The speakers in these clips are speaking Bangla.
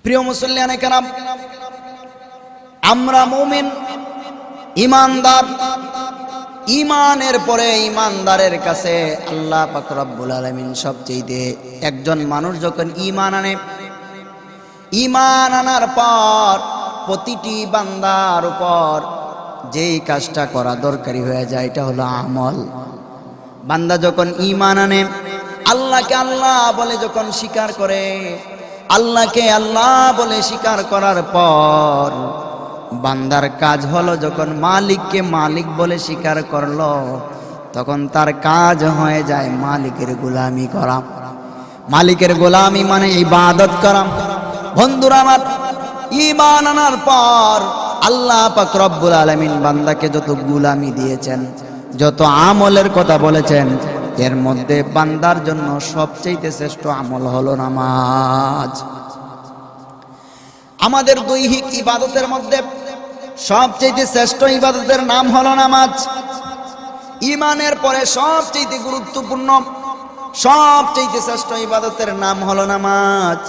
প্রিয় মুসল্লিয়ানে কেরাম, আমরা মুমিন ঈমানদার। ঈমানের পরে ঈমানদারের কাছে আল্লাহ পাক রব্বুল আলামিন সবচেয়ে, একজন মানুষ যখন ঈমান আনে, ঈমান আনার পর প্রতিটি বান্দার উপর যেই কাজটা করা দরকারি হয়ে যায় এটা হলো আমল। বান্দা যখন ঈমান আনে, আল্লাহকে আল্লাহ বলে যখন স্বীকার করে, আল্লাহকে আল্লাহ বলে স্বীকার করার পর বান্দার কাজ হলো যখন মালিককে মালিক বলে স্বীকার করলো, তখন তার কাজ হয়ে যায় মালিকের গোলামি করা। মালিকের গোলামি মানে ইবাদত করা। বন্ধুরা আমার, ঈমান আনার পর আল্লাহ পাক রব্বুল আলামিন বান্দাকে যত গোলামি দিয়েছেন, যত আমলের কথা বলেছেন, এর মধ্যে বান্দার জন্য সবচেয়ে শ্রেষ্ঠ আমল হলো নামাজ। আমাদের দৈহিক ইবাদতের মধ্যে সবচেয়ে শ্রেষ্ঠ ইবাদতের নাম হলো নামাজ। ঈমানের পরে সবচেয়ে গুরুত্বপূর্ণ, সবচেয়ে শ্রেষ্ঠ ইবাদতের নাম হলো নামাজ।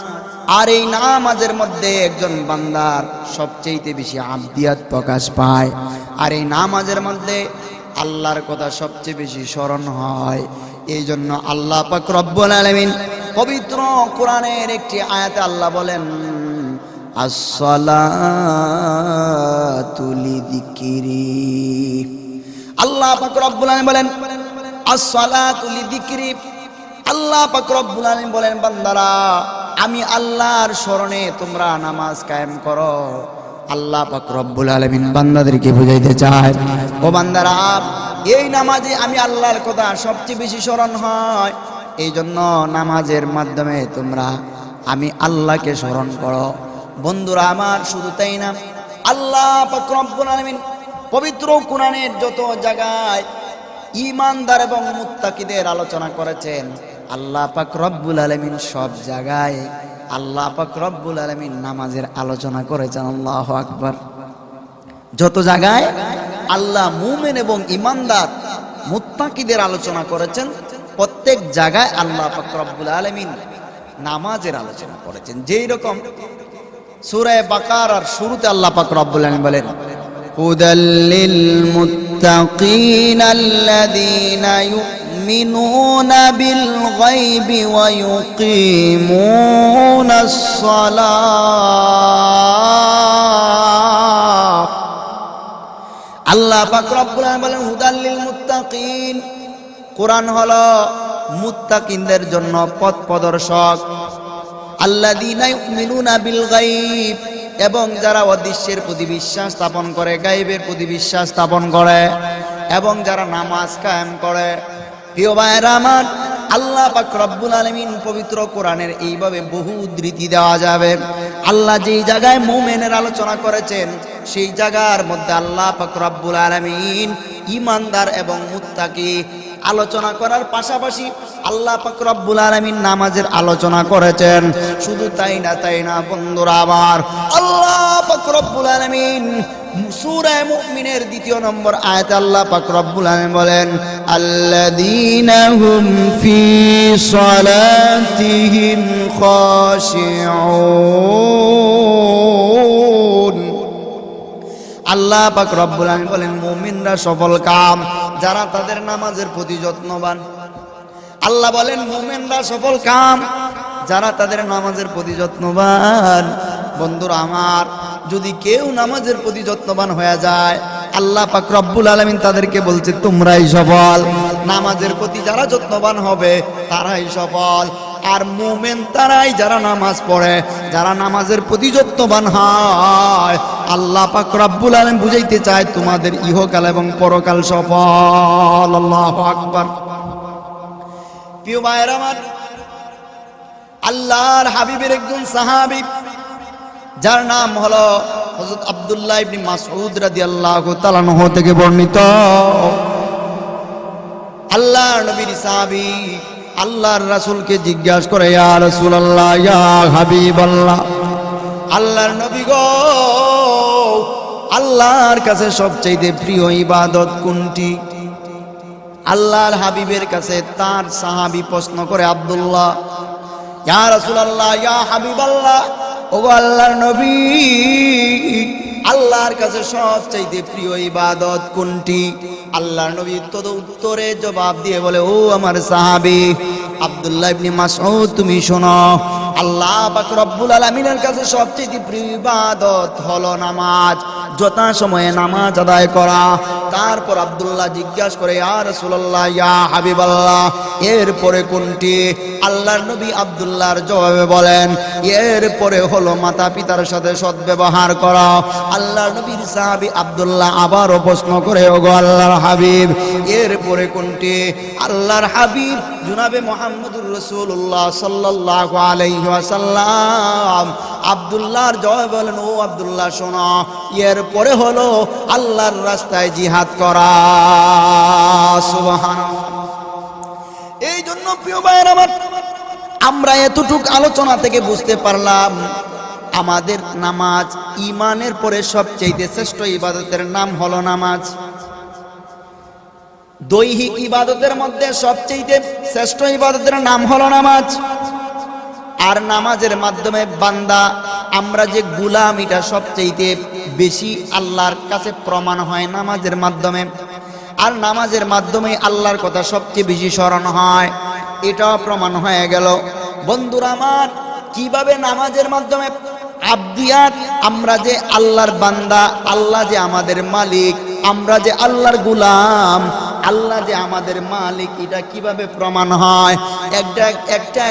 আর এই নামাজের মধ্যে একজন বান্দার সবচেয়ে বেশি আবদিয়াত প্রকাশ পায়। আর এই নামাজের মধ্যে আল্লাহর কথা সবচেয়ে বেশি স্মরণ হয়। এই জন্য আল্লাহ পাক রব্বুল আলামিন পবিত্র কোরআনের একটি আয়াতে আল্লাহ বলেন, আসসালাতু লিযিকরি। আল্লাহ পাক রব্বুল আলামিন বলেন আসসালাতু লিযিকরি। আল্লাহ পাক রব্বুল আলামিন বলেন, বান্দারা আমি আল্লাহর স্মরণে তোমরা নামাজ কায়েম করো। আল্লাহ পাক রব্বুল আলামিন বান্দাদেরকে বুঝাইতে চায়, ও বান্দারা, এই নামাজে আমি আল্লাহর কথা সবচেয়ে বেশি স্মরণ হয়। এই জন্য নামাজের মাধ্যমে তোমরা আমি আল্লাহকে স্মরণ করো। বন্ধুরা আমার, শুধু তাই না, আল্লাহ পাক রব্বুল আলামিন পবিত্র কোরআনের যত জায়গায় ঈমানদার এবং মুত্তাকিদের আলোচনা করেছেন, আল্লাহ পাক রব্বুল আলামিন সব জায়গায় আল্লাহ পাক রব্বুল আলামিন নামাজের আলোচনা করেছেন। আল্লাহু আকবার। যত জায়গায় আল্লাহ মুমিন এবং ঈমানদার মুত্তাকিদের আলোচনা করেছেন, প্রত্যেক জায়গায় আল্লাহ পাক রব্বুল আলামিন নামাজের আলোচনা করেছেন। যেই রকম সূরা বাকারার শুরুতে আল্লাহ পাক রব্বুল আলামিন বলেন, হুদাল্লিল মুত্তাকিন আল্লাযীনা ইউমিনুনা বিল গায়বি ওয়া ইউকিমুনাস সালাহ। আল্লাহ পাক রব্বুল আলামিন বলেন হুদাল্লিল মুত্তাকিন, কোরআন হলো মুত্তাকিনদের জন্য পথ প্রদর্শক। আল্লাযীনা ইউমিনুনা বিল গায়ব, এবং যারা অদৃশ্যের প্রতি বিশ্বাস স্থাপন করে, গায়বের প্রতি বিশ্বাস স্থাপন করে, এবং যারা নামাজ কায়েম করে। প্রিয় ভাইরা আমার, আল্লাহ পাক রব্বুল আলামিন পবিত্র কোরআনের এইভাবে বহু উদ্ধৃতি দেওয়া যাবে। আল্লাহ যেই জায়গায় মুমিনের আলোচনা করেছেন, সেই জায়গার মধ্যে আল্লাহ পাক রব্বুল আলামিন ঈমানদার এবং মুত্তাকি আলোচনা করার পাশাপাশি আল্লাহ পাক রব্বুল আলামিন নামাজের আলোচনা করেছেন। শুধু তাই না বন্ধুরা আমার, আল্লাহ পাক রব্বুল আলামিন সূরা মুমিনের 2 নম্বর আয়াতে আল্লাহ পাক রব্বুল আলামিন বলেন, আল্লাযীনা হুম ফি সালাতিহিম খাশিউন। আল্লাহ পাক রব্বুল আলামিন বলেন, মুমিনরা সফল কাম যারা তাদের নামাজের প্রতি যত্নবান। আল্লাহ বলেন মুমিনরা সফল কাম যারা তাদের নামাজের প্রতি যত্নবান। বন্ধুরা আমার, যদি কেউ নামাজের প্রতি যত্নবান হয়ে যায়, আল্লাহ পাক রব্বুল আলামিন তাদেরকে বলছে তোমরাই সফল। নামাজের প্রতি যারা যত্নবান হবে তারাই সফল। আর মুমিন তারাই যারা নামাজ পড়ে, যারা নামাজের প্রতি যত্নবান হয়। আল্লাহ পাক রব্বুল আলামিন বুঝাইতে চায় তোমাদের ইহকাল এবং পরকাল সফল। আল্লাহু আকবার। প্রিয় ভাইরা আমার, আল্লাহর হাবিবের একজন সাহাবী যার নাম হলো হযরত আব্দুল্লাহ ইবনে মাসউদ রাদিয়াল্লাহু তাআলা আনহু থেকে বর্ণিত। আল্লাহর নবীর সাহাবী আল্লাহর রাসূলকে জিজ্ঞাসা করে, ইয়া রাসূলুল্লাহ, ইয়া হাবিবাল্লাহ, আল্লাহর নবী গো, আল্লাহর কাছে সবচেয়ে প্রিয় ইবাদত কোনটি? আল্লাহর হাবিবের কাছে তার সাহাবী প্রশ্ন করে, আব্দুল্লাহ, ইয়া রাসূলুল্লাহ, ইয়া হাবিবাল্লাহ, ওগো আল্লাহর নবী, আল্লাহর কাছে সবচাইতে প্রিয় ইবাদত কোনটি? আল্লাহর নবী উত্তরে জবাব দিয়ে বলে, ও আমার সাহাবী আব্দুল্লাহ ইবনে মাসউদ, তুমি শোনো, আল্লাহ পাক রব্বুল আলামিনের কাছে সবচেয়ে প্রিয় ইবাদত হলো নামাজ, যথা সময়ে নামাজ আদায় করা। তারপর আব্দুল্লাহ জিজ্ঞাসা করে, ইয়া রাসূলুল্লাহ, ইয়া হাবিবাল্লাহ, এরপরে কোনটি? আল্লাহর নবী আব্দুল্লাহর জবাবে বলেন, এরপরে হলো মাতা পিতার সাথে সদ্ব্যবহার করা। আল্লাহর নবীর সাহাবী আব্দুল্লাহ আবারও প্রশ্ন করে, ওগো আল্লাহর হাবিব, এরপরে কোনটি? আল্লাহর হাবিব জনাবে মুহাম্মদুর রাসূলুল্লাহ সাল্লাল্লাহু আলাইহি ওয়াসাল্লাম আব্দুল্লাহর জবাবে বলেন, ও আব্দুল্লাহ শোনো, এরপরে হলো আল্লাহর রাস্তায় জিহাদ করা। সুবহানাল্লাহ। এই জন্য প্রিয় ভাইয়েরা আমার, আমরা এতটুক আলোচনা থেকে বুঝতে পারলাম আমাদের নামাজ ঈমানের পরে সবচেয়ে শ্রেষ্ঠ ইবাদতের নাম হলো নামাজ। দৈহিক ইবাদতের মধ্যে সবচেয়ে শ্রেষ্ঠ ইবাদতের নাম হলো নামাজ। আর নামাজের মাধ্যমে বান্দা, আমরা যে গোলাম, এটা সবচেয়ে বেশি আল্লাহর কাছে প্রমাণ হয় নামাজের মাধ্যমে। আর নামাজের মাধ্যমে আল্লাহর কথা সবচেয়ে বেশি স্মরণ হয়, এটাও প্রমাণ হয়ে গেল। বন্ধুরা আমার, কিভাবে নামাজের মাধ্যমে আব্দিয়াত, আমরা যে আল্লাহর বান্দা, আল্লাহ যে আমাদের মালিক, আমরা যে আল্লাহর গোলাম, আল্লাহ যে আমাদের মালিক, এটা কিভাবে প্রমাণ হয়? একটা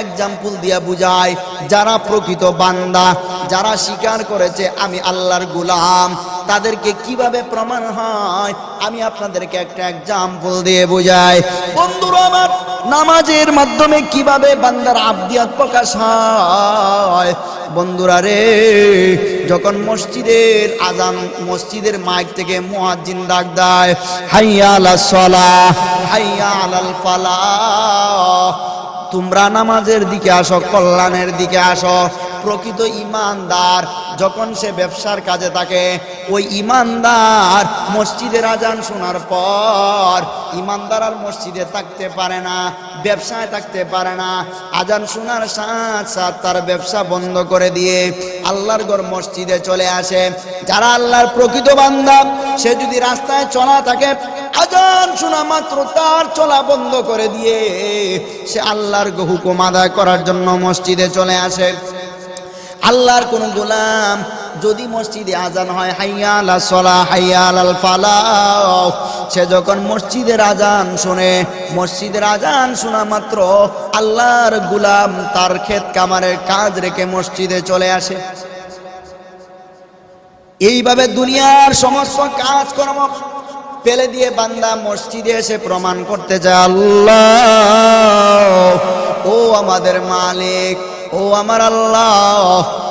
এক্সাম্পল দিয়া বুঝায়। যারা প্রকৃত বান্দা, যারা স্বীকার করেছে আমি আল্লাহর গোলাম, তাদেরকে কিভাবে প্রমাণ হয় আমি আপনাদেরকে একটা এক্সাম্পল দিয়ে বুঝাই। বন্ধুরা আমার, নামাজের মাধ্যমে কিভাবে বান্দার আব্দিয়াত প্রকাশ হয়? বন্ধুরা রে, যখন মসজিদের আজান, মসজিদের মাইক থেকে মুয়াজ্জিন ডাক দেয়, হাইয়া আলাস সালাহ, হাইয়া আলাল ফালাহ, তোমরা নামাজের দিকে আসো, কল্যাণের দিকে আসো। প্রকৃত ঈমানদার যখন সে ব্যবসার কাজে থাকে, ওই ঈমানদার মসজিদের আজান শোনার পর ঈমানদার আর মসজিদে থাকতে পারে না, ব্যবসায় থাকতে পারে না। আজান শোনার সাথে সাথে তার ব্যবসা বন্ধ করে দিয়ে আল্লাহর ঘর মসজিদে চলে আসে। যারা আল্লাহর প্রকৃত বান্দা, সে যদি রাস্তায় চলা থাকে, আজান শোনা মাত্র তার চলা বন্ধ করে দিয়ে সে আল্লাহর হুকুম আদায় করার জন্য মসজিদে চলে আসে। আল্লাহর কোন গোলাম যদি মসজিদে আজান হয়, হাইয়া আলাস সালাহ, হাইয়া আলাল ফালাহ, সে যখন মসজিদের আজান শুনে, মসজিদের আজান শোনা মাত্র আল্লাহর গোলাম তার ক্ষেত কামারের কাজ রেখে মসজিদে চলে আসে। এইভাবে দুনিয়ার সমস্ত কাজকর্ম ফেলে দিয়ে বান্দা মসজিদে এসে প্রমাণ করতে চায়, আল্লাহ, ও আমাদের মালিক, ও আমার আল্লাহ,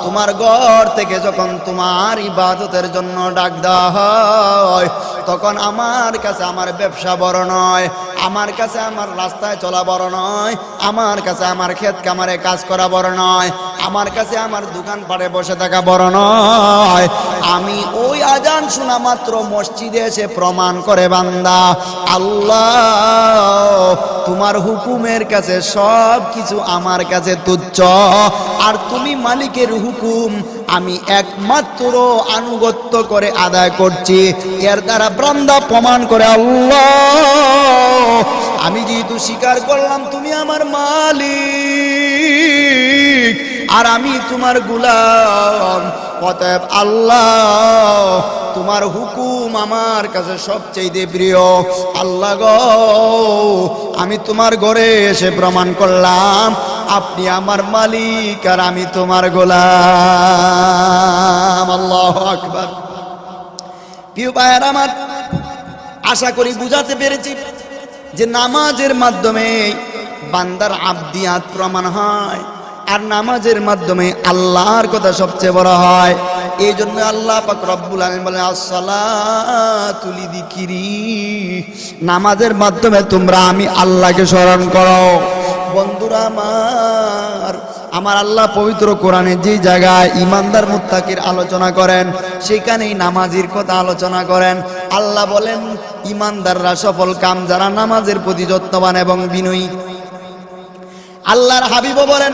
তোমার ঘর থেকে যখন তোমার ইবাদতের জন্য ডাক দেওয়া হয়, তখন আমার কাছে আমার ব্যবসা বড় নয়, আমার কাছে আমার রাস্তায় চলা বড় নয়, আমার কাছে আমার ক্ষেত কামারে কাজ করা বড় নয়, আমার কাছে আমার দোকান পাড়ে বসে থাকা বড় নয়। আমি ওই আজান শোনা মাত্র মসজিদে এসে প্রমাণ করে বান্দা, আল্লাহ, তোমার হুকুমের কাছে সব কিছু আমার কাছে তুচ্ছ, আর তুমি মালিকের হুকুম আমি একমাত্র আনুগত্য করে আদায় করছি। এর দ্বারা বান্দা প্রমাণ করে, আল্লাহ, আমি যেহেতু স্বীকার করলাম তুমি আমার মালিক আর আমি তোমার গোলাম, অতএব আল্লাহ, তোমার হুকুম আমার কাছে সবচেয়ে প্রিয়। আল্লাহ গো, আমি তোমার ঘরে এসে প্রমাণ করলাম আপনি আমার মালিক আর আমি তোমার গোলাম। আল্লাহু আকবার। প্রিয় ভাইয়েরা আমার, আশা করি বুঝাতে পেরেছি যে নামাজের মাধ্যমে বান্দার আব্দিয়াত প্রমাণ হয়, আর নামাজের মাধ্যমে আল্লাহর কথা সবচেয়ে বড় হয়। এই জন্য আল্লাহ পাক রব্বুল আলামিন বলেন, আসসালাতু লিযিকরি, নামাজের মাধ্যমে তোমরা আমি আল্লাহকে স্মরণ করো। বন্ধুরা আমার আল্লাহ পবিত্র কোরআনে যে জায়গায় ঈমানদার মুত্তাকির আলোচনা করেন, সেখানেই নামাজের কথা আলোচনা করেন। আল্লাহ বলেন, ঈমানদাররা সফল কাম যারা নামাজের প্রতি যত্নবান এবং বিনয়ী। আল্লাহর হাবিবও বলেন,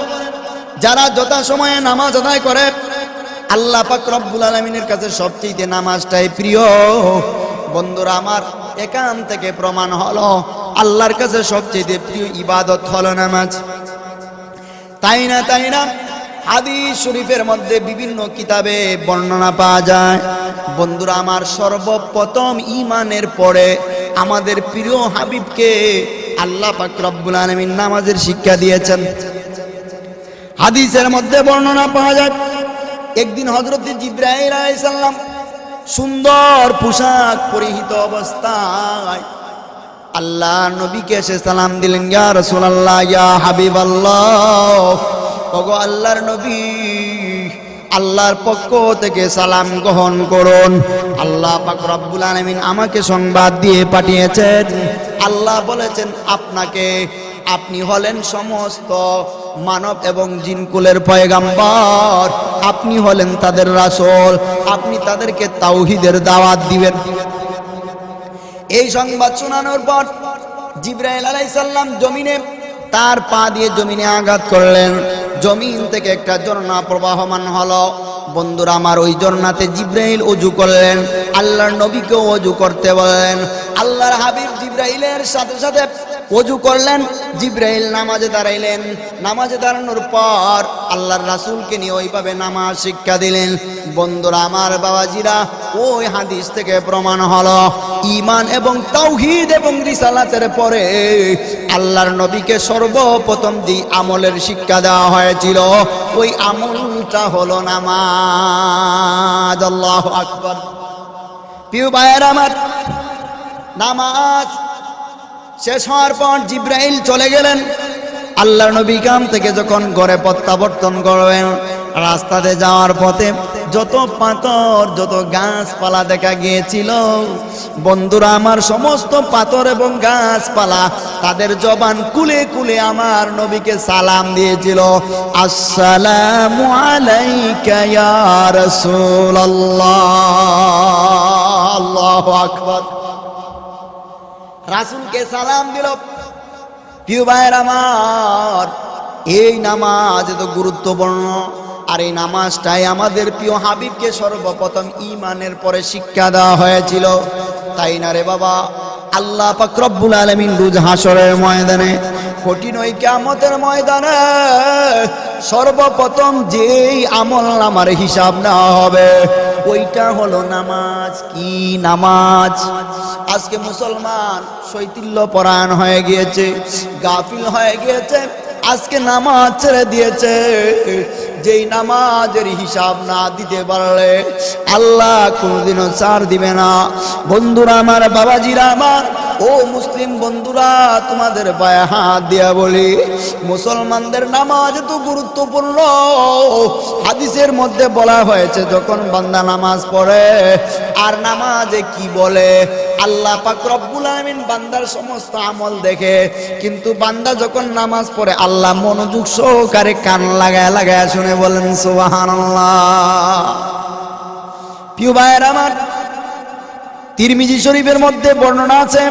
যারা যথাসময়ে নামাজ আদায় করে আল্লাহ পাক রব্বুল আলামিনের কাছে সবচেয়ে নামাজটাই প্রিয়। বন্ধুরা আমার, এখান থেকে প্রমাণ হলো আল্লাহর কাছে সবচেয়ে প্রিয় ইবাদত হলো নামাজ। তাই না হাদিস শরীফের মধ্যে বিভিন্ন কিতাবে বর্ণনা পাওয়া যায়। বন্ধুরা আমার, সর্বপ্রথম ঈমানের পরে আমাদের প্রিয় হাবিবকে আল্লাহ পাক রব্বুল আলামিন নামাজের শিক্ষা দিয়েছেন। হাদিসের মধ্যে বর্ণনা পাওয়া যায়, একদিন হযরত জিবরাইল আলাইহিস সালাম সুন্দর পোশাক পরিহিত অবস্থায় আল্লাহ নবীকে এসে সালাম দিলেন, ইয়া রাসূলুল্লাহ, ইয়া হাবিবাল্লাহ, ওগো আল্লাহর নবী, আল্লাহর পক্ষ থেকে সালাম গ্রহণ করুন। আল্লাহ পাক রব্বুল আলামিন আমাকে সংবাদ দিয়ে পাঠিয়েছেন। আল্লাহ বলেছেন আপনাকে, আপনি হলেন সমস্ত মানব এবং জিনকুলের পয়গাম্বর, আপনি হলেন তাদের রাসূল, আপনি তাদেরকে তাওহীদের দাওয়াত দিবেন। এই সংবাদ শোনানোর পর জিবরাইল আলাইহিস সালাম জমিনে তার পা দিয়ে জমিনে আঘাত করলেন। জমিন থেকে একটা ঝর্ণা প্রবাহমান হলো। বন্ধুরা আমার, ওই ঝর্ণাতে জিবরাইল ওযু করলেন, আল্লাহর নবীকেও ওযু করতে বললেন। আল্লাহর হাবিব জিবরাইলের সাথে সাথে ওযু করলেন। জিবরাইল নামাজে দাঁড়াইলেন। নামাজে দাঁড়ানোর পর আল্লাহর রাসূলকে নিয়ে ওইভাবে নামাজ শিক্ষা দিলেন। বন্ধুরা আমার, বাবাজিরা, ওই হাদিস থেকে প্রমাণ হলো ঈমান এবং তাওহীদ এবং রিসালাতের পরে আল্লাহর নবীকে সর্বপ্রথম যে আমলের শিক্ষা দেওয়া হয়েছিল, ওই আমলটা হলো নামাজ। আল্লাহু আকবার। প্রিয় ভাইয়েরা আমার, নামাজ শেষ হওয়ার পর জিবরাইল চলে গেলেন। আল্লাহর নবী কাম থেকে যখন ঘরে প্রত্যাবর্তন করবেন, রাস্তাতে যাওয়ার পথে যত পাথর, যত গাছপালা দেখা গিয়েছিল, বন্ধুরা আমার, সমস্ত পাথর এবং গাছপালা তাদের জবান কুলে কুলে আমার নবীকে সালাম দিয়েছিল, আসসালামু আলাইকা ইয়া রাসূলুল্লাহ। আল্লাহু আকবার। রাসূলকে সালাম দিল। প্রিয় ভাইয়ের আমার, এই নামাজ এত গুরুত্বপূর্ণ, আর এই নামাজটাই আমাদের প্রিয় হাবিবকে সর্বপ্রথম ঈমানের পরে শিক্ষা দেওয়া হয়েছিল। তাই না রে বাবা? আল্লাহ পাক রব্বুল আলামিন রোজ হাসরের ময়দানে, কঠিন ওই কিয়ামতের ময়দানে সর্বপ্রথম যেই আমল নামার হিসাব নেওয়া হবে, ওইটা হলো নামাজ। কি নামাজ? আজকে মুসলমান শৈথিল্য পরায়ণ হয়ে গিয়েছে, গাফিল হয়ে গিয়েছে, আজকে নামাজ ছেড়ে দিয়েছে। যেই নামাজের হিসাব না দিতে পারলে আল্লাহ কোনোদিনও ছাড় দিবে না। বন্ধুরা আমার, বাবাজিরা আমার, ও মুসলিম বন্ধুরা, তোমাদের পায়ে হাত দিয়া বলি, মুসলমানদের নামাজ এত গুরুত্বপূর্ণ। হাদিসের মধ্যে বলা হয়েছে, যখন বান্দা নামাজ পড়ে, আর নামাজে কি বলে, আল্লাহ পাক রব্বুল আলামিন বান্দার সমস্ত আমল দেখে, কিন্তু বান্দা যখন নামাজ পড়ে আল্লাহ মনোযোগ সহকারে কান লাগায় লাগায় শুনে। বলেন সুবহানাল্লাহ। প্রিয় ভাইয়ের আমার, তিরমিজি শরীফের মধ্যে বর্ণনা আছে,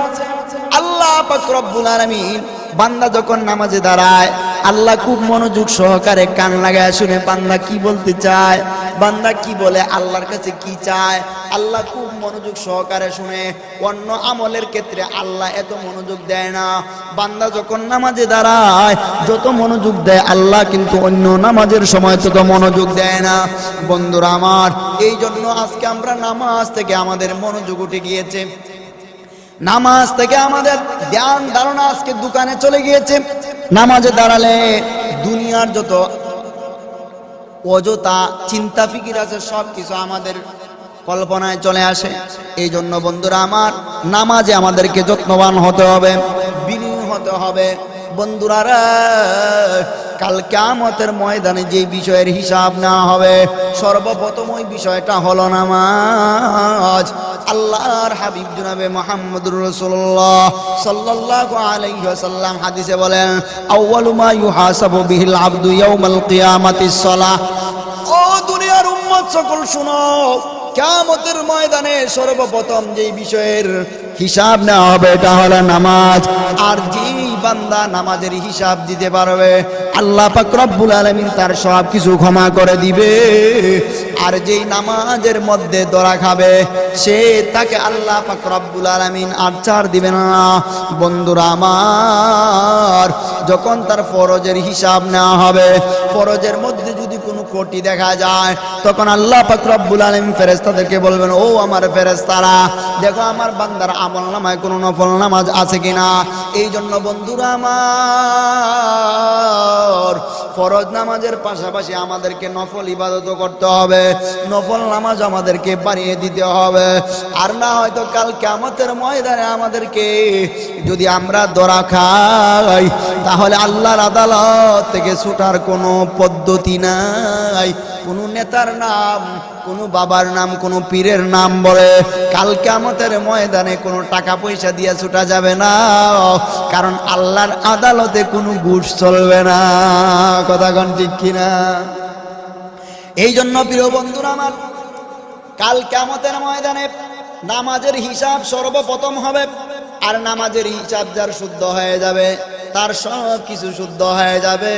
আল্লাহ পাক রব্বুল আলামিন বান্দা যখন নামাজে দাঁড়ায়, আল্লাহ খুব মনোযোগ সহকারে কান লাগায় শুনে বান্দা কি বলতে চায়, বান্দা কি বলে, আল্লাহর কাছে কি চায়, আল্লাহ খুব মনোযোগ সহকারে শুনে। অন্য আমলের ক্ষেত্রে আল্লাহ এত মনোযোগ দেয় না। বান্দা যখন নামাজে দাঁড়ায় যত মনোযোগ দেয় আল্লাহ কিন্তু অন্য নামাজের সময় তত মনোযোগ দেয় না। বন্ধুরা আমার, এই জন্য আজকে আমরা নামাজ থেকে আমাদের মনোযোগ উঠে গিয়েছে। নামাজ থেকে আমাদের ধ্যান ধারণা আজকে দোকানে চলে গিয়েছে। নামাজে দাঁড়ালে দুনিয়ার যত অযথা চিন্তা ফিকির আছে সব কিছু আমাদের কল্পনায় চলে আসে। এই জন্য বন্ধুরা আমার, নামাজে আমাদেরকে যত্নবান হতে হবে, বিলীন হতে হবে। বন্ধুরা রে, কাল কিয়ামতের ময়দানে যে বিষয়ের হিসাব নেওয়া হবে, সর্বপ্রথম ওই বিষয়টা হলো নামাজ। আল্লাহর হাবিব জনাবে মুহাম্মদুর রাসূলুল্লাহ সাল্লাল্লাহু আলাইহি ওয়াসাল্লাম হাদিসে বলেন, আউয়ালু মা ইউহাসাবু বিহিল আবদু ইয়াউমাল কিয়ামাতিস সালাহ। ও দুনিয়ার উম্মত সকল শুনো, কিয়ামতের ময়দানে সর্বপ্রথম যেই বিষয়ের হিসাব নেওয়া হবে এটা হলো নামাজ। আর যেই বান্দা নামাজের হিসাব দিতে পারবে আল্লাহ পাক রব্বুল আলামিন তার সব কিছু ক্ষমা করে দিবে। আর যেই নামাজের মধ্যে ধরা খাবে সে তাকে আল্লাহ পাক রব্বুল আলামিন আর ছাড় দিবে না। বন্ধুরা আমার, যখন তার ফরজের হিসাব নেওয়া হবে, ফরজের মধ্যে যদি কোনো ত্রুটি দেখা যায় তখন আল্লাহ পাক রব্বুল আলামিন ফেরেশতাদেরকে বলবেন, ও আমার ফেরেশতারা, দেখো আমার বান্দার আমলনামায় কোনো নফল নামাজ আছে কিনা। এই জন্য বন্ধুরা আমার, ফরজ নামাজের পাশাপাশি আমাদেরকে নফল ইবাদতও করতে হবে, নফল নামাজ আমাদেরকে বাড়িয়ে দিতে হবে। আর না হয়তো কাল কিয়ামতের ময়দানে আমাদেরকে যদি আমরা ধরা খাই তাহলে আল্লাহর আদালত থেকে ছুটার কোনো পদ্ধতি নাই। কোনো নেতার নাম, কোনো বাবার নাম, কোনো পীরের নাম বলে কাল কিয়ামতের ময়দানে কোনো টাকা পয়সা দিয়ে ছুটা যাবে না, কারণ আল্লাহর আদালতে কোনো ঘুষ চলবে না। কথা কোন ঠিক কিনা? এই জন্য প্রিয় বন্ধুরা আমার, কাল কিয়ামতের ময়দানে নামাজের হিসাব সর্বপ্রথম হবে। আর নামাজের হিসাব যার শুদ্ধ হয়ে যাবে তার সব কিছু শুদ্ধ হয়ে যাবে।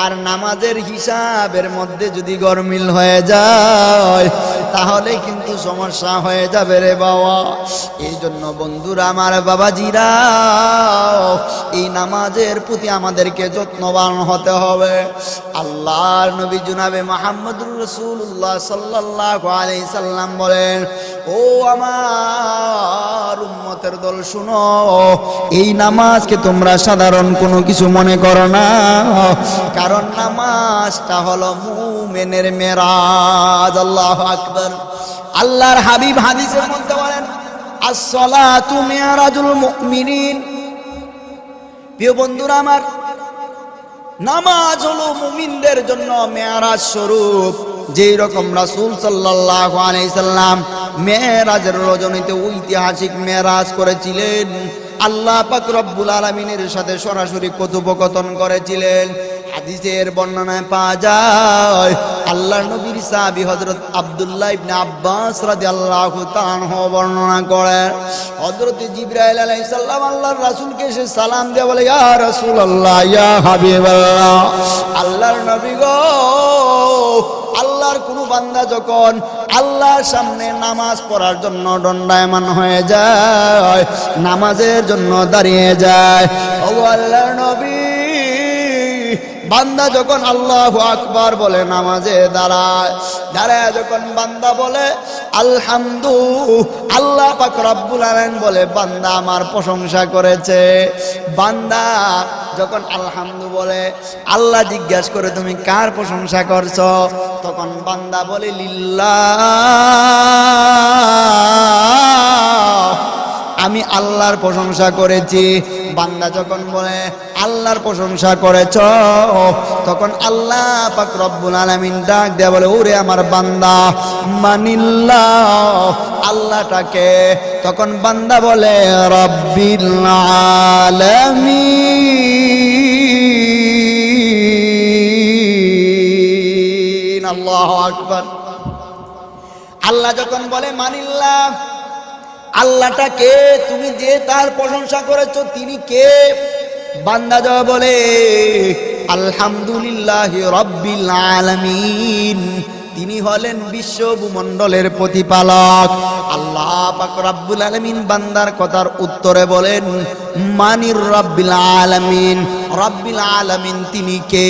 আর নামাজের হিসাবের মধ্যে যদি গরমিল হয়ে যায় তাহলে কিন্তু সমস্যা হয়ে যাবে রে বাবা। এই জন্য বন্ধুরা আমার, বাবাজিরা, এই নামাজের প্রতি আমাদেরকে যত্নবান হতে হবে। আল্লাহর নবী জনাবে মুহাম্মদুর রাসূলুল্লাহ সাল্লাল্লাহু আলাইহি সাল্লাম বলেন, ও আমার উম্মতের দল শুনো, এই নামাজকে তোমরা সাধারণ কোনো কিছু মনে করো না, কারণ নামাজটা হলো মুমিনের মেরাজ। আল্লাহু আকবার। আল্লাহর হাবিব হাদিসের মধ্যে বলেন, আস-সালাতু মিরাজুল মুমিনিন। প্রিয় বন্ধুরা আমার, নামাজ হলো মুমিনদের জন্য মেরাজ স্বরূপ। যেই রকম রাসূল সাল্লাল্লাহু আলাইহি সাল্লাম মেরাজের রজনীতে ঐতিহাসিক মেরাজ করেছিলেন, আল্লাহ পাক রব্বুল আলামিনের সাথে সরাসরি কথোপকথন করেছিলেন। হাদিসের বর্ণনায় পাওয়া যায়, আল্লাহর নবীর সাহাবী হযরত আব্দুল্লাহ ইবনে আব্বাস রাদিয়াল্লাহু তাআলা আনহু বর্ণনা করেন, হযরত জিবরাইল আলাইহিস সালাম আল্লাহর রাসূলকে এসে সালাম দিয়ে বলে, ইয়া রাসূলুল্লাহ, ইয়া হাবিবাল্লাহ, আল্লাহর নবী গো, আল্লাহর কোন বান্দা যখন আল্লাহর সামনে নামাজ পড়ার জন্য দণ্ডায়মান হয়ে যায়, নামাজের জন্য দাঁড়িয়ে যায়, ও আল্লাহর নবী, বান্দা যখন আল্লাহু আকবার বলে নামাজে দাঁড়ায়, দাঁড়ায় যখন বান্দা বলে আলহামদু, আল্লাহ পাক রব্বুল আলামিন বলে বান্দা আমার প্রশংসা করেছে। বান্দা যখন আলহামদু বলে, আল্লাহ জিজ্ঞাসা করে তুমি কার প্রশংসা করছো? তখন বান্দা বলে লিল্লাহ, আমি আল্লাহর প্রশংসা করেছি। বান্দা যখন বলে আল্লাহর প্রশংসা করেছ, তখন আল্লাহ পাক রব্বুল আলামিন ডাক দেয়া বলে, ওরে আমার বান্দা, মানিল্লাহ, আল্লাহটাকে। তখন বান্দা বলে রব্বিল আলামিন। আল্লাহু আকবার। আল্লাহ যখন বলে মানিল্লাহ, আল্লাহটা কে? তুমি যে তার প্রশংসা করেছো তিনি কে? বান্দা জবাব বলে আলহামদুলিল্লাহি রাব্বিল আলামিন, তিনি হলেন বিশ্ব ভূমণ্ডলের প্রতিপালক। আল্লাহ পাক রব্বুল আলামিন বান্দার কথার উত্তরে বলেন মানির রাব্বিল আলামিন, রাব্বিল আলামিন তিনি কে?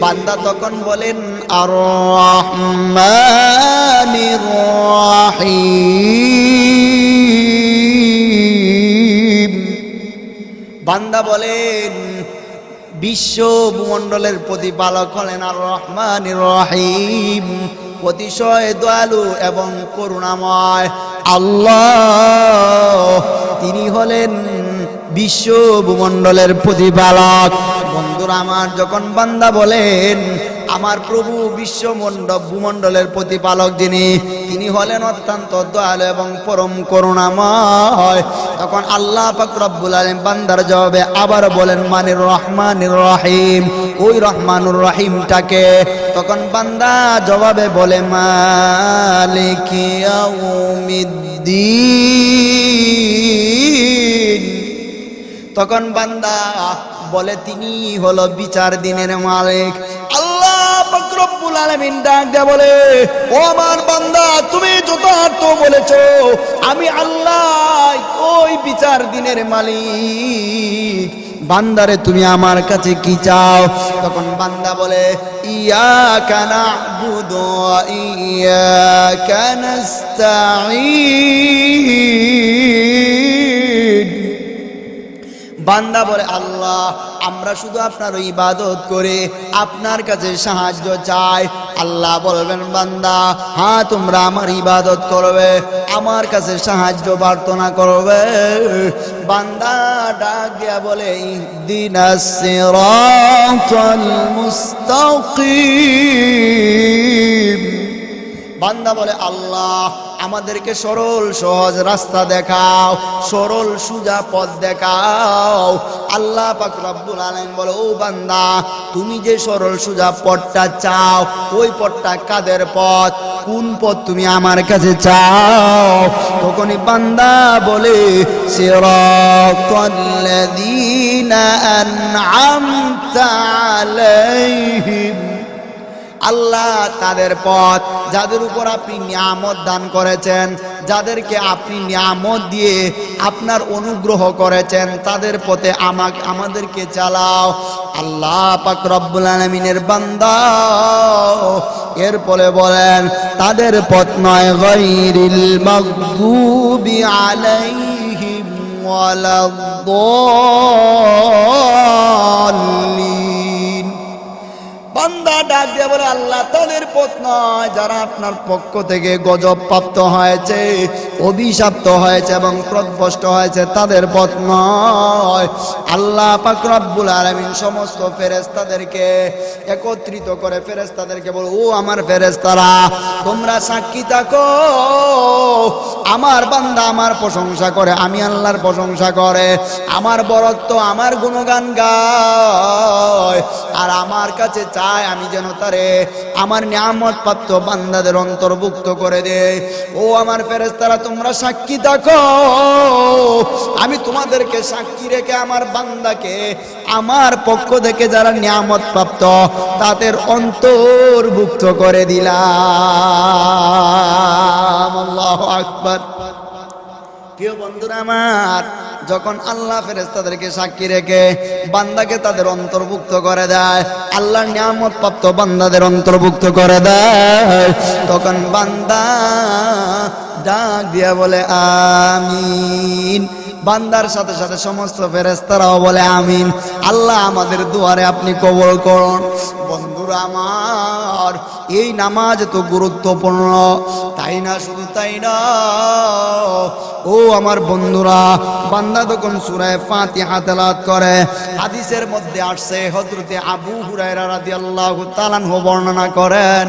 বান্দা তখন বলেন আর রহমানির রহিম। বান্দা বলেন বিশ্ব ভূমণ্ডলের প্রতিপালক হলেন আর রহমানির রহিম, অতিশয় দয়ালু এবং করুণাময় আল্লাহ, তিনি হলেন বিশ্ব ভূমণ্ডলের প্রতিপালক। বন্ধুরা আমার, যখন বান্দা বলেন আমার প্রভু ভূমণ্ডলের প্রতিপালক যিনি, তিনি হলেন অত্যন্ত দয়ালু এবং পরম করুণাময়। তখন আল্লাহ পাক রব্বুল আলামিন বান্দার জবাবে আবার বলেন মানির রহমানির রহিম, ওই রহমানুর রহিমটাকে। তখন বান্দা জবাবে বলে মালিকি ইয়াউমিদ্দিন। তখন বান্দা বলে তিনি হলো বিচার দিনের মালিক। আল্লাহ পাক রব্বুল আলামিন ডাক দিয়ে বলে, ও আমার বান্দা, তুমি যথার্থ বলেছো, আমি আল্লাহ ওই বিচার দিনের মালিক। বান্দারে তুমি আমার কাছে কি চাও? তখন বান্দা বলে ইয়াকা না'বুদু ওয়া ইয়াকা নাস্তাঈন। বান্দা বলে আল্লাহ, আমরা শুধু আপনার ইবাদত করে আপনার কাছে সাহায্য চাই। আল্লাহ বলবেন বান্দা, হ্যাঁ তোমরা আমার ইবাদত করবে, আমার কাছে সাহায্য প্রার্থনা করবে। বান্দা ডাক দিয়া বলে ইহদিনাস সিরাতাল মুস্তাকিম। বান্দা বলে আল্লাহ, আমাদেরকে সরল সহজ রাস্তা দেখাও, সরল সোজা পথ দেখাও। আল্লাহ পাক রব্বুল আলামিন বলে, ও বান্দা, তুমি যে সরল সোজা পথটা চাও, ওই পথটা কাদের পথ? কোন পথ তুমি আমার কাছে চাও? তখনই বান্দা বলে সিরাতাল্লাযীনা আন'আমতা আলাইহিম। আল্লাহ তাদের পথ, যাদের উপর আপনি নিয়ামত দান করেছেন, যাদেরকে আপনি নিয়ামত দিয়ে আপনার অনুগ্রহ করেছেন, তাদের পথে আমাদেরকে চালাও। আল্লাহ পাক রব্বুল আলামিনের বান্দা এরপরে বলেন তাদের পথ নয় গায়রিল মাগদুবি আলাইহিম ওয়ালাদ-দাল্লিন। বান্দা ডাক দিয়ে বলে আল্লাহ, তাদের পথ নয় যারা আপনার পক্ষ থেকে গজব প্রাপ্ত হয়েছে, অভিশপ্ত হয়েছে এবং প্রদভষ্ট হয়েছে, তাদের পথ নয়। আল্লাহ পাক রব্বুল আলামিন সমস্ত ফেরেশতাদেরকে একত্রিত করে ফেরেশতাদেরকে বলে, ও আমার ফেরেশতারা, তোমরা সাক্ষী থাকো, আমার বান্দা আমার প্রশংসা করে, আমি আল্লাহর প্রশংসা করে, আমার বরত্ব, আমার গুণগান গায়, আর আমার কাছে চায় আমি যেন তারে আমার নিয়ামত প্রাপ্ত বান্দাদের অন্তর্ভুক্ত করে দে। ও আমার ফেরেশতারা, তোমরা সাক্ষী থাকো, আমি তোমাদেরকে সাক্ষী রেখে আমার বান্দাকে আমার পক্ষ থেকে যারা নিয়ামত প্রাপ্ত তাদের অন্তর্ভুক্ত করে দিলাম। আল্লাহু আকবার। প্রিয় বন্ধুরা আমার, যখন আল্লাহ ফেরেশতাদেরকে সাক্ষী রেখে বান্দাকে তাদের অন্তর্ভুক্ত করে দেয়, আল্লাহর নিয়ামত প্রাপ্ত বান্দাদের অন্তর্ভুক্ত করে দেয়, তখন বান্দা ডাক দিয়া বলে আমিন। বান্দার সাথে সাথে সমস্ত ফেরেশতারাও বলে আমিন। আল্লাহ আমাদের দুয়ারে আপনি কবুল করুন। বন্ধুরা আমার, এই নামাজ এত গুরুত্বপূর্ণ, তাই না, শুধু তাই না, ও আমার বন্ধুরা, বান্দা যখন সূরা ফাতিহা তেলাওয়াত করে, হাদিসের মধ্যে আসছে, হযরতে আবু হুরায়রা রাদিয়াল্লাহু তাআলা আনহু বর্ণনা করেন,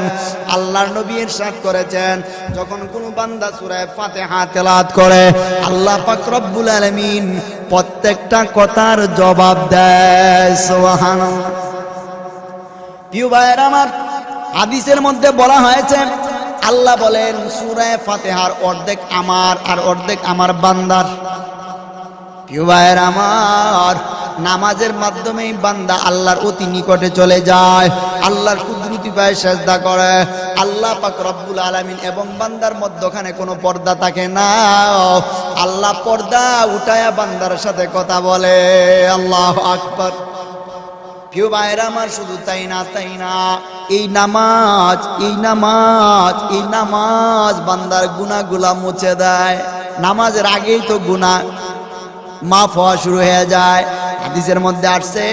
আল্লাহর নবী ইরশাদ করেছেন, যখন কোনো বান্দা সূরা ফাতিহা তেলাওয়াত করে, আল্লাহ পাক রব্বুল আলামিন প্রত্যেকটা কথার জবাব দেয়। সুবহানাল্লাহ। প্রিয় ভাইয়েরা আমার, হাদিসের মধ্যে বলা হয়েছে, আল্লাহ বলেন সূরা ফাতিহার অর্ধেক আমার আর অর্ধেক আমার বান্দার। প্রিয় ভাইয়েরা আমার, নামাজের মাধ্যমেই বান্দা আল্লাহর অতি নিকটে চলে যায়, আল্লাহর কুদরতি পায়ে সেজদা করে। আল্লাহ পাক রব্বুল আলামিন এবং বান্দার মধ্যখানে কোনো পর্দা থাকে না, আল্লাহ পর্দা উঠায়া বান্দার সাথে কথা বলে। আল্লাহু আকবার। প্রিয় ভাইরা আমার, শুধু তাই না, এই নামাজ বান্দার গুনাহগুলা মুছে দেয়। নামাজের আগেই তো গুনাহ মাফ হওয়া শুরু হয়ে যায়। হাদিসের মধ্যে আসছে,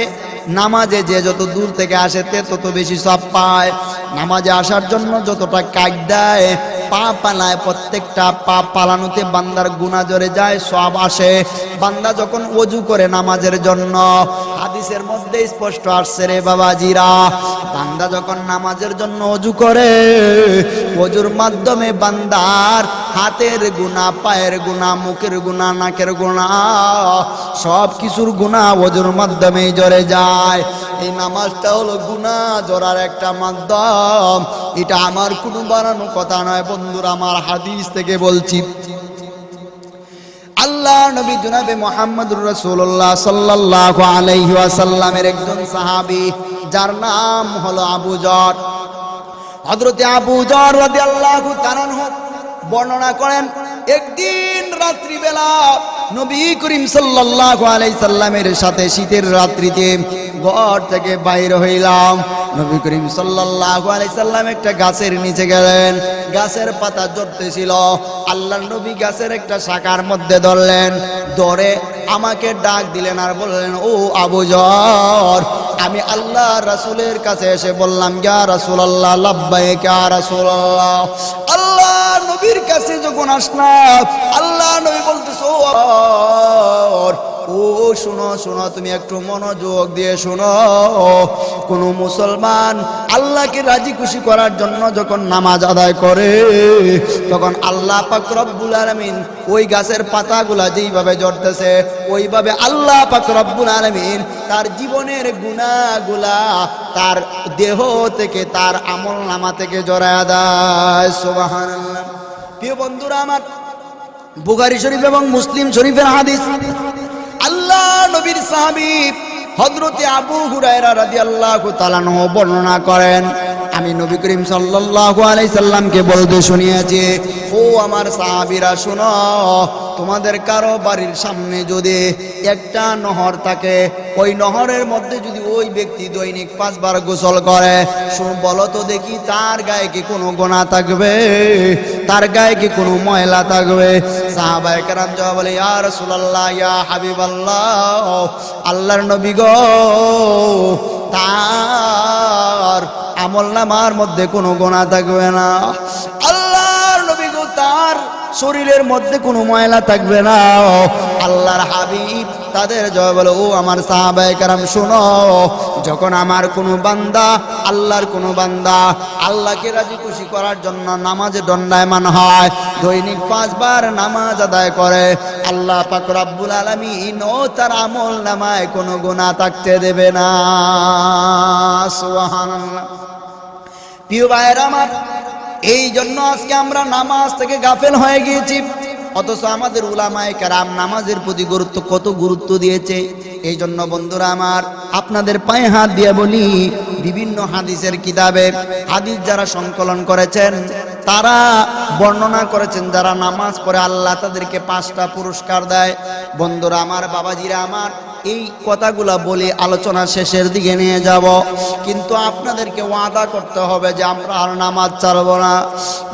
নামাজে যে যত দূর থেকে আসে তত বেশি সওয়াব পায়। নামাজে আসার জন্য যতটা কাজ দেয়, পা পালায়, প্রত্যেকটা পা পালানোতে বান্দার গুনাহ ঝরে যায়, সওয়াব আসে। বান্দা যখন ওযু করে নামাজের জন্য, হাদিসের মধ্যে স্পষ্ট আসছে রে বাবাজিরা, বান্দা যখন নামাজের জন্য ওযু করে, ওযুর মাধ্যমে বান্দার হাতের গুনাহ, পায়ের গুনাহ, মুখের গুনাহ, নাকের গুনাহ, সব কিছুর গুনাহ ওযুর মাধ্যমেই ঝরে যায়। এই নামাজটা হলো গুনাহ ঝরার একটা মাধ্যম। এটা আমার কোনো বানানো কথা নয় বন্ধুরা, আমার হাদিস থেকে বলছি। আল্লাহ নবী জনাবে মুহাম্মদুর রাসূলুল্লাহ সাল্লাল্লাহু আলাইহি ওয়াসাল্লামের একজন সাহাবী, যার নাম হলো আবু যর। হযরতে আবু যর রাদিয়াল্লাহু তাআলা আনহু বর্ণনা করেন, একদিন রাত্রিবেলা নবী করিম সাল্লাল্লাহু আলাইহি সাল্লামের সাথে শীতের রাত্রিতে ঘর থেকে বাইর হইলাম। নবী করিম সাল্লাল্লাহু আলাইহি সাল্লাম একটা গাছের নিচে গেলেন, গাছের পাতা ঝরতেছিল। আল্লাহর নবী গাছের একটা শাখার মধ্যে ধরলেন, ধরে আমাকে ডাক দিলেন আর বললেন, ও আবু যর, আমি আল্লাহ রাসূলের কাছে এসে বললাম, ইয়া রাসূলুল্লাহ, লাব্বাইক ইয়া রাসূলুল্লাহ। আল্লাহ নবীর কাছে যখন আসলাম, আল্লাহ নবী বলতেছে, ও শোনো শোনো, তুমি একটু মনোযোগ দিয়ে শোনো। কোন মুসলমান আল্লাহকে রাজি খুশি করার জন্য যখন নামাজ আদায় করে, তখন আল্লাহ পাক রব্বুল আলামিন ওই গাছের পাতাগুলা যেইভাবে ঝরতেছে, ওইভাবে আল্লাহ পাক রব্বুল আলামিন তার জীবনের গুনাহগুলা তার দেহ থেকে, তার আমল নামা থেকে ঝরায়া দেয়। সুবহানাল্লাহ। প্রিয় বন্ধুরা আমার, বুখারী শরীফ এবং মুসলিম শরীফের হাদিস, আল্লাহ নবীর সাহাবী হযরতে আবু হুরায়রা রাদিয়াল্লাহু তাআলা আনহু বর্ণনা করেন, আমি নবী করিম সাল্লাল্লাহু আলাইহি সাল্লামকে বলতে শুনিয়েছি, ও আমার সাহাবীরা শোনো, তোমাদের কারো বাড়ির সামনে যদি একটা নহর থাকে, ওই নহরের মধ্যে যদি ওই ব্যক্তি দৈনিক 5 বার গোসল করে, বলো তো দেখি তার গায়ে কি কোনো গুনাহ থাকবে? তার গায়ে কি কোনো ময়লা থাকবে? সাহাবায়ে কেরাম জবাব বলে, ইয়া রাসূলুল্লাহ, ইয়া হাবিবাল্লাহ, আল্লাহর নবী গো, তার আমলনামার মধ্যে কোনো গুনাহ থাকবে না। আল্লাহর নবী গো, তার শরীরের মধ্যে কোনো ময়লা থাকবে না। আল্লাহর হাবিব তাদের জবাব বলে, ও আমার সাহাবায়ে কেরাম শোনো, যখন আমার কোনো বান্দা, আল্লাহর কোনো বান্দা আল্লাহকে রাজি খুশি করার জন্য নামাজে দণ্ডায়মান হয়, দৈনিক 5 বার নামাজ আদায় করে, আল্লাহ পাক রব্বুল আলামিন ও তার আমল নামায় কোনো গুনাহ থাকতে দেবে না। সুবহানাল্লাহ। প্রিয় ভাইরা আমার, এই জন্য আজকে আমরা নামাজ থেকে গাফেল হয়ে গিয়েছি, অথচ আমাদের উলামায়ে কেরাম নামাজের প্রতি কত গুরুত্ব দিয়েছে। এই জন্য বন্ধুরা আমার, আপনাদের পায়ে হাত দিয়ে বলি, বিভিন্ন হাদিসের কিতাবে হাদিস যারা সংকলন করেছেন, তারা বর্ণনা করেছেন, যারা নামাজ পড়ে আল্লাহ তাদেরকে 5টা পুরস্কার দেয়। বন্ধুরা আমার, বাবাজিরা আমার, এই কথাগুলা বলে আলোচনা শেষের দিকে নিয়ে যাব, কিন্তু আপনাদেরকে ওয়াদা করতে হবে যে আমরা আর নামাজ ছাড়ব না।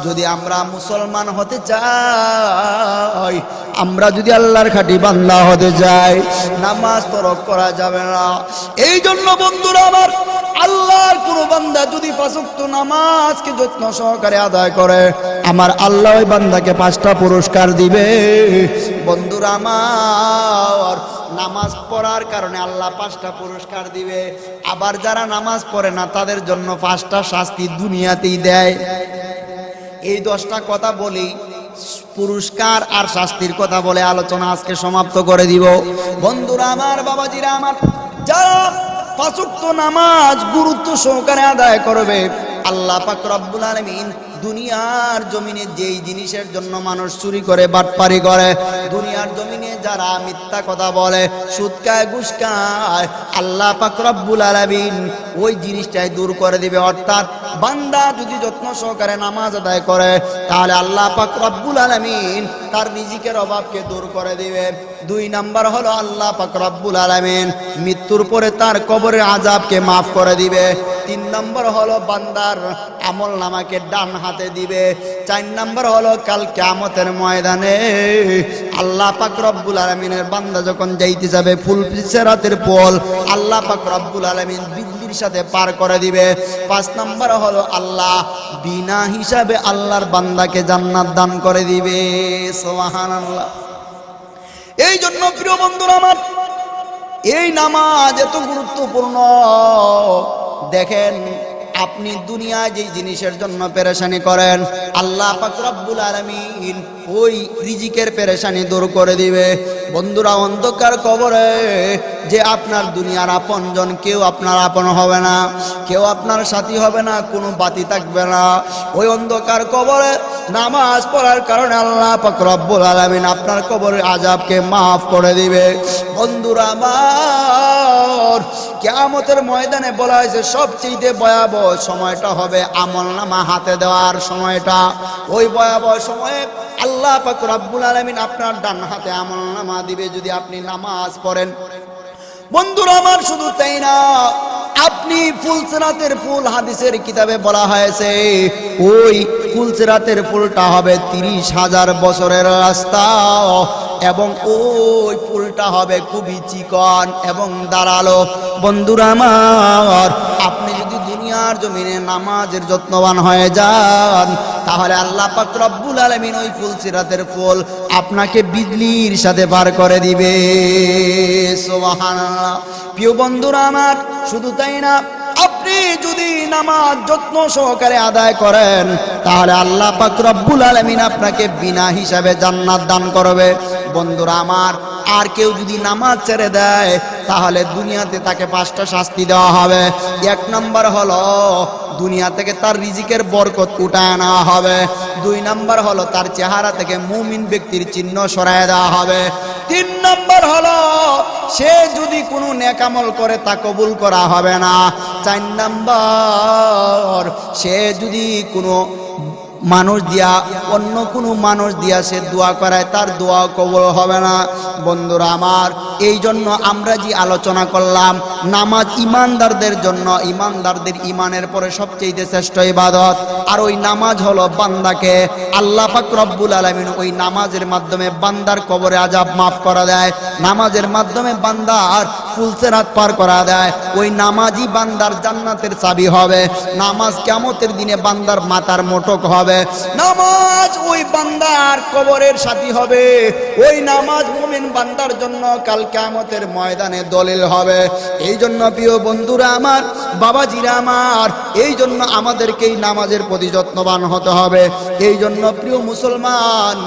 যদি আমরা মুসলমান হতে চাই, আমরা যদি আল্লাহর খাঁটি বান্দা হতে চাই, নামাজ তরক করা যাবে না। এই জন্য বন্ধুরা আমার, আল্লাহর কোনো বান্দা যদি 5 ওয়াক্ত নামাজকে যত্ন সহকারে আদায় করে, আমার আল্লাহ ওই বান্দাকে 5টা পুরস্কার দিবে। বন্ধুরা আমার, নামাজ পড়ার কারণে আল্লাহ 5টা পুরস্কার দিবে। আবার যারা নামাজ পড়ে না, তাদের জন্য 5টা শাস্তি দুনিয়াতেই দেয়। এই 10টা কথা বলি, পুরস্কার আর শাস্তির কথা বলে আলোচনা আজকে সমাপ্ত করে দিব। বন্ধুরা আমার, বাবাজিরা আমার, যারা 5 ওয়াক্ত নামাজ গুরুত্ব সহকারে আদায় করবে, আল্লাহ পাক রব্বুল আলামিন দুনিয়ার জমিনে যেই জিনিসের জন্য মানুষ চুরি করে, বাটপারি করে, দুনিয়ার জমিনে যারা মিথ্যা কথা বলে, সুদ খায়, ঘুষ খায়, আল্লাহ পাক রব্বুল আলামিন ওই জিনিসটাই দূর করে দিবে। অর্থাৎ বান্দা যদি যত্ন সহকারে নামাজ আদায় করে, তাহলে আল্লাহ পাক রব্বুল আলামিন তার রিজিকের অভাবকে দূর করে দিবে। 2 নাম্বার হলো আল্লাহ পাক রব্বুল আলামিন মৃত্যুর পরে তার কবরের আযাবকে মাফ করে দিবে। 3 নম্বর হলো বান্দার আমল নামাকে ডান হাতে দিবে। 4 নম্বর হলো কাল কিয়ামতের ময়দানে আল্লাহ পাক রব্বুল আলামিনের বান্দা যখন যাইতে যাবে ফুল সিরাতের পোল, আল্লাহ পাক রব্বুল আলামিন বিজলির সাথে পার করে দিবে। 5 নম্বর হলো আল্লাহ বিনা হিসাবে আল্লাহর বান্দাকে জান্নাত দান করে দিবে। সুবহানাল্লাহ। এই জন্য প্রিয় বন্ধুরা আমার, এই নামাজ এত গুরুত্বপূর্ণ। দেখেন আপনি দুনিয়ায় যে জিনিসের জন্য পেরেশানি করেন, আল্লাহ পাক রব্বুল আলামিন ওই রিজিকের পেরেশানি দূর করে দিবে। বন্ধুরা, অন্ধকার কবরে যে আপনার দুনিয়ার আপনজন কেউ আপনার আপন হবে না, কেউ আপনার সাথী হবে না, কোনো বাতি থাকবে না। ওই অন্ধকার কবরে নামাজ পড়ার কারণে আল্লাহ পাক রব্বুল আলামিন আপনার কবরের আযাবকে মাফ করে দিবে। বন্ধুরা আমার, কিয়ামতের ময়দানে বলা হয়েছে সবচেয়ে ভয়াবহ সময়টা হবে আমলনামা হাতে দেওয়ার সময়টা। ওই ভয়াবহ সময়ে আল্লাহ পাক রব্বুল আলামিন আপনার ডান হাতে আমলনামা দিবে যদি আপনি নামাজ পড়েন। বন্ধুরা আমার, শুধু তাই না, আপনি ফুলসিরাতের ফুল, হাদিসের কিতাবে বলা হয়েছে ওই ফুলসিরাতের ফুলটা হবে 30,000 বছরের রাস্তা, এবং ওই ফুলটা হবে খুবই চিকন এবং দাঁড়ালো। বন্ধুরা আমার, আপনি যদি দুনিয়ার জমিনে নামাজের যত্নবান হয়ে যান, তাহলে আল্লাহ পাক রব্বুল আলামিন ওই ফুলসিরাতের ফুল আপনাকে বিজলির সাথে পার করে দিবে। সুবহানাল্লাহ। প্রিয় বন্ধুরা আমার, শুধু তাই না, আপনি যদি নামাজ যত্ন সহকারে আদায় করেন, তাহলে আল্লাহ পাক রব্বুল আলামিন আপনাকে বিনা হিসাবে জান্নাত দান করবে। বন্ধুরা আমার, আর কেউ যদি নামাজ ছেড়ে দেয়, তাহলে দুনিয়াতে তাকে 5টা শাস্তি দেওয়া হবে। 1 নম্বর হলো দুনিয়া থেকে তার রিজিকের বরকত উঠায় নেওয়া হবে। 2 নম্বর হলো তার চেহারা থেকে মুমিন ব্যক্তির চিহ্ন সরায় দেওয়া হবে। 3 নম্বর হলো সে যদি কোনো নেক আমল করে তা কবুল করা হবে না। 4 নম্বর সে যদি কোনো মানুষ দিয়া, অন্য কোনো মানুষ দিয়া সে দোয়া করায়, তার দোয়া কবুল হবে না। বন্ধুরা আমার, এই জন্য আমরা যে আলোচনা করলাম, নামাজ ইমানদারদের জন্য, ইমানদারদের ইমানের পরে সবচেয়ে শ্রেষ্ঠ ইবাদত। আর ওই নামাজ হলো বান্দাকে আল্লাহ পাক রব্বুল আলামিন ওই নামাজের মাধ্যমে বান্দার কবরে আযাব মাফ করা দেয়, নামাজের মাধ্যমে বান্দার ফুলসিরাত পার করা দেয়। ওই নামাজই বান্দার জান্নাতের চাবি হবে। নামাজ কিয়ামতের দিনে বান্দার মাথার মোটক হবে। নামাজ ওই বান্দার কবরের সাথী হবে। ওই নামাজ মুমিন বান্দার জন্য কাল কিয়ামতের ময়দানে দলিল হবে। এই জন্য প্রিয় বন্ধুরা আমার, বাবাজিরা আমার, এই জন্য আমাদেরকে এই নামাজের প্রতি যত্নবান হতে হবে। এই জন্য প্রিয় মুসলমান,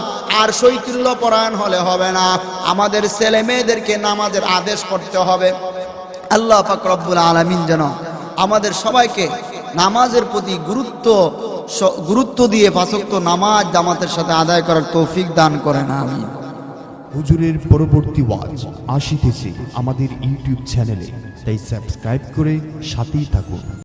আর শৈথিল্য পরায়ণ হলে হবে না, আমাদের ছেলে মেয়েদেরকে নামাজের আদেশ করতে হবে। আল্লাহ পাক রব্বুল আলামিন যেন আমাদের সবাইকে নামাজের প্রতি গুরুত্ব দিয়ে 5 ওয়াক্ত নামাজ জামাতের সাথে আদায় করার তৌফিক দান করেন, আমিন। হুজুরের পরবর্তী ওয়াজ আসিতেছে আমাদের ইউটিউব চ্যানেলে, তাই সাবস্ক্রাইব করে সাথেই থাকুন।